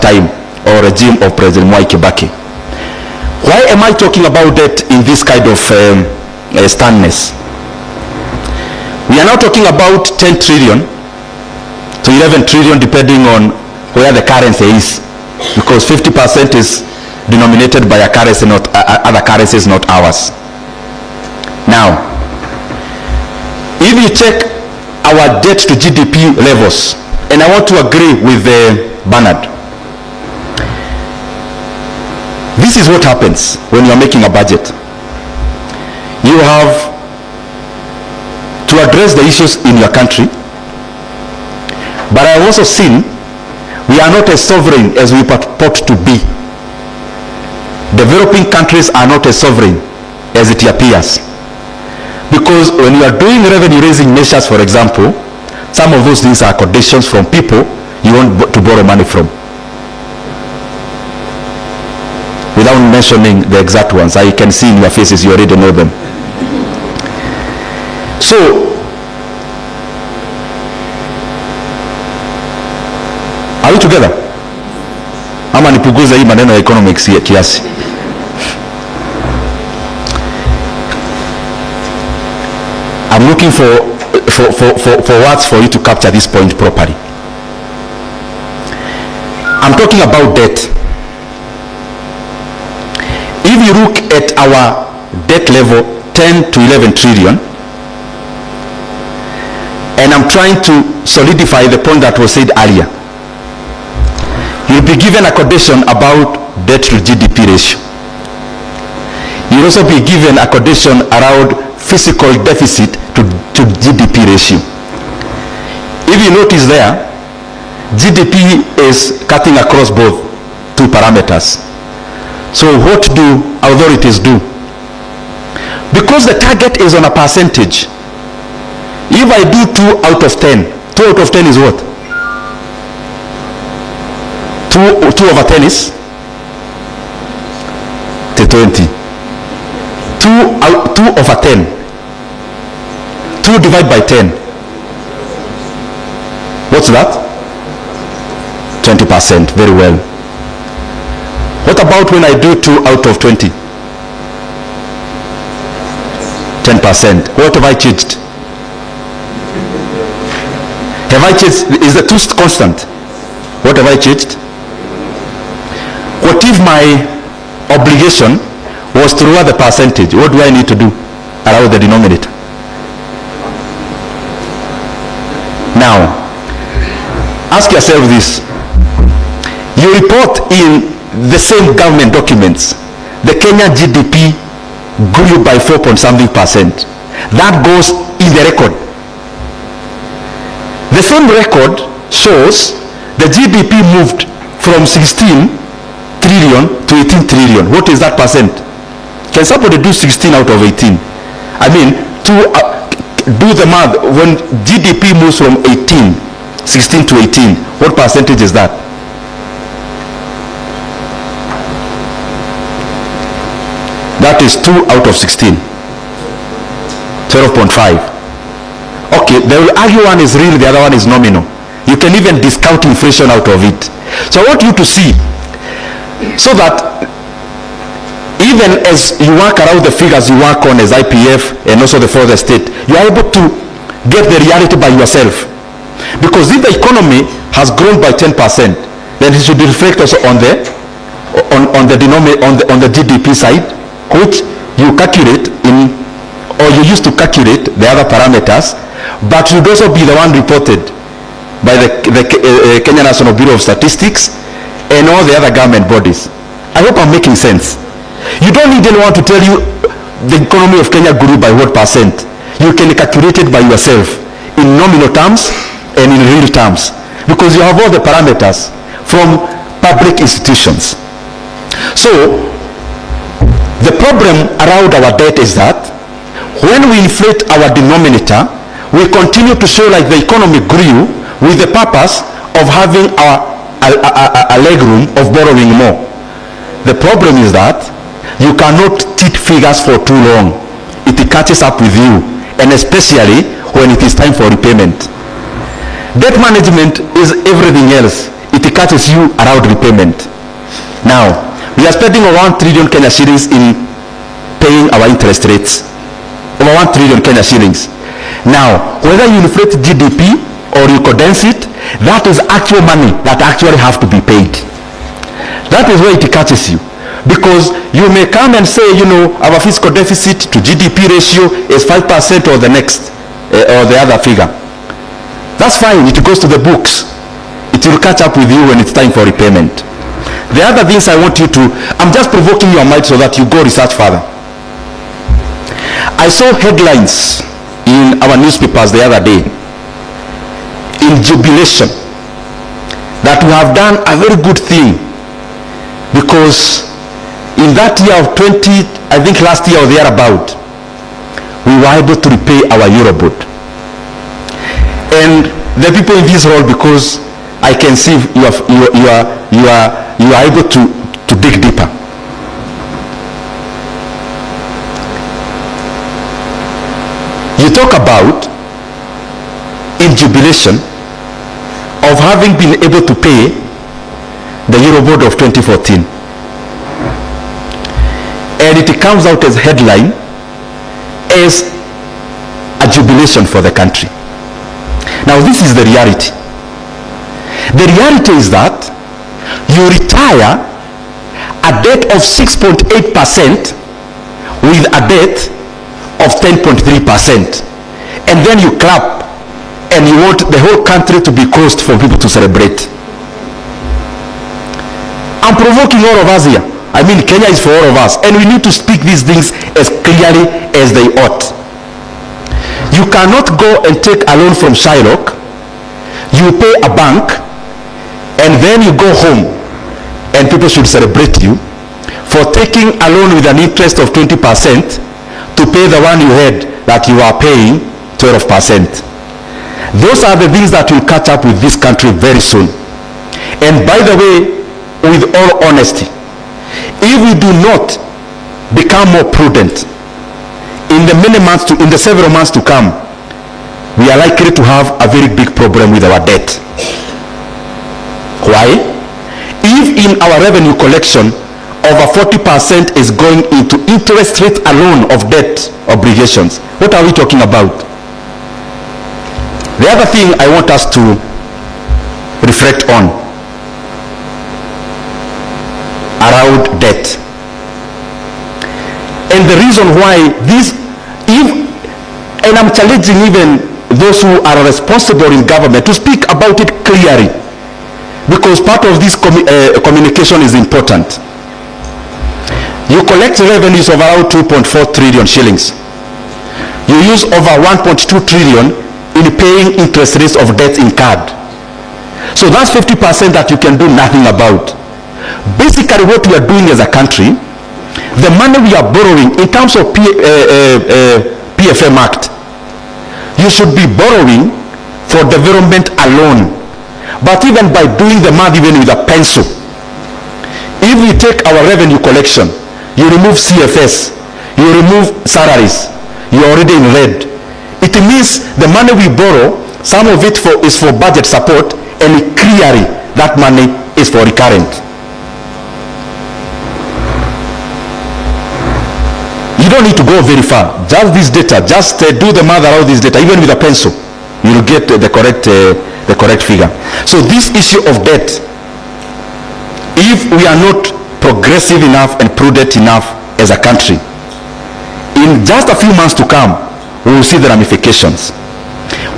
time or regime of President Mwai Kibaki. Why am I talking about that in this kind of standness? We are now talking about 10 trillion to 11 trillion depending on where the currency is, because 50% is denominated by a currency, not other currencies, not ours. Now, if you check our debt to GDP levels, and I want to agree with Bernard, this is what happens when you are making a budget. You have to address the issues in your country, but I have also seen we are not as sovereign as we purport to be. Developing countries are not as sovereign as it appears. Because when you are doing revenue raising measures, for example, some of those things are conditions from people you want to borrow money from. Without mentioning the exact ones, I can see in your faces you already know them. So, are we together? Ama nipuguza hii maneno ya economics kiasi. I'm looking for words for you to capture this point properly. I'm talking about debt. If you look at our debt level, 10 to 11 trillion, and I'm trying to solidify the point that was said earlier, you'll be given a condition about debt to GDP ratio. You'll also be given a condition around fiscal deficit to GDP ratio. If you notice there, GDP is cutting across both two parameters. So what do authorities do? Because the target is on a percentage. If I do 2 out of 10, 2 out of 10 is what? 2 over 10 is 20. 2 over 10. 2 divided by 10. What's that? 20%. Very well. What about when I do 2 out of 20? 10%. What have I changed? Have I changed? Is the 2 constant? What have I changed? What if my obligation was to lower the percentage? What do I need to do around the denominator? Now, ask yourself this. You report in the same government documents, the Kenya GDP grew by 4.something%. That goes in the record. The same record shows the GDP moved from 16 trillion to 18 trillion. What is that percent? Can somebody do 16 out of 18? I mean, do the math. When GDP moves from 16 to 18, what percentage is that? That is 2 out of 16. 12.5. Okay, they will argue one is real, the other one is nominal. You can even discount inflation out of it. So I want you to see, so that even as you work around the figures you work on as IPF and also the further state, you are able to get the reality by yourself. Because if the economy has grown by 10%, then it should reflect also on the GDP side, which you calculate in, or you used to calculate the other parameters, but should also be the one reported by the Kenya National Bureau of Statistics and all the other government bodies. I hope I'm making sense. You don't need anyone to tell you the economy of Kenya grew by what percent. You can calculate it by yourself in nominal terms and in real terms, because you have all the parameters from public institutions. So the problem around our debt is that when we inflate our denominator, we continue to show like the economy grew with the purpose of having a leg room of borrowing more. The problem is that you cannot teach figures for too long. It catches up with you, and especially when it is time for repayment. Debt management is everything else. it catches you around repayment. Now, we are spending over 1 trillion Kenya shillings in paying our interest rates. Over 1 trillion Kenya shillings. Now, whether you inflate GDP or you condense it, that is actual money that actually have to be paid. That is where it catches you. Because you may come and say, you know, our fiscal deficit to GDP ratio is 5% or the next, or the other figure. That's fine, it goes to the books. It will catch up with you when it's time for repayment. The other things I want you to, I'm just provoking your mind so that you go research further. I saw headlines in our newspapers the other day, in jubilation, that we have done a very good thing, because in that year of 20, I think last year or thereabout, we were able to repay our Eurobond. And the people in this hall, because I can see you are able to dig deeper. You talk about, in jubilation, of having been able to pay the Eurobond of 2014. And it comes out as headline as a jubilation for the country. Now this is the reality. The reality is that you retire a debt of 6.8% with a debt of 10.3%. And then you clap and you want the whole country to be closed for people to celebrate. I'm provoking all of us here. I mean, Kenya is for all of us, and we need to speak these things as clearly as they ought. You cannot go and take a loan from Shylock, you pay a bank, and then you go home, and people should celebrate you for taking a loan with an interest of 20% to pay the one you had that you are paying 12%. Those are the things that will catch up with this country very soon. And by the way, with all honesty, if we do not become more prudent in the several months to come, we are likely to have a very big problem with our debt. Why? If in our revenue collection, over 40% is going into interest rate alone of debt obligations, what are we talking about? The other thing I want us to reflect on around debt, and the reason why this, and I'm challenging even those who are responsible in government to speak about it clearly, because part of this communication is important. You collect revenues of around 2.4 trillion shillings. You use over 1.2 trillion in paying interest rates of debt incurred. So that's 50% that you can do nothing about. Basically what we are doing as a country, the money we are borrowing in terms of PFM Act, you should be borrowing for development alone. But even by doing the math even with a pencil, if we take our revenue collection, you remove CFS, you remove salaries, you're already in red. It means the money we borrow, some of it is for budget support, and clearly that money is for recurrent. You don't need to go very far. Just this data, just do the math around this data, even with a pencil, you'll get the correct figure. So this issue of debt, if we are not progressive enough and prudent enough as a country, in just a few months to come, we will see the ramifications.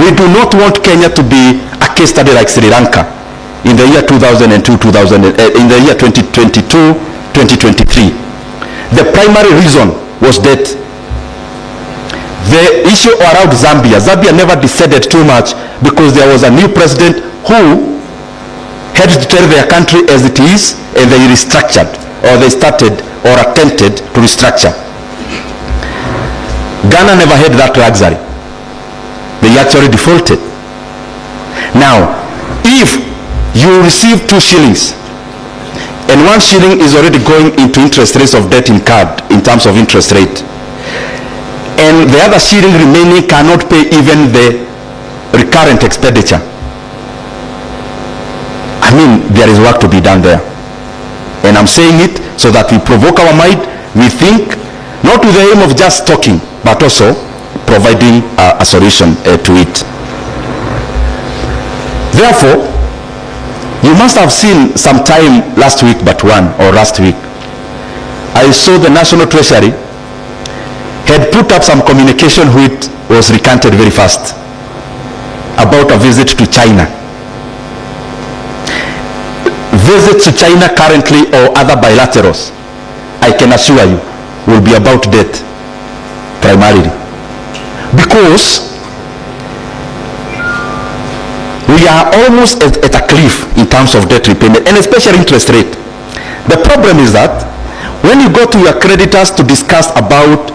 We do not want Kenya to be a case study like Sri Lanka in the year 2002, in the year 2022, 2023. The primary reason was debt. The issue around Zambia never descended too much because there was a new president who had to tell their country as it is, and they restructured, or they started or attempted to restructure. Ghana never had that luxury. They actually defaulted. Now, if you receive 2 shillings and 1 shilling is already going into interest rates of debt incurred in terms of interest rate, and the other shilling remaining cannot pay even the recurrent expenditure, I I mean, there is work to be done there. And I'm saying it so that we provoke our mind, we think, not with the aim of just talking, but also providing a solution to it. Therefore, you must have seen sometime last week, last week, I saw the National Treasury had put up some communication which was recanted very fast about a visit to China. Visits to China currently or other bilaterals, I can assure you, will be about debt primarily. Because we are almost at a cliff in terms of debt repayment, and especially interest rate. The problem is that when you go to your creditors to discuss about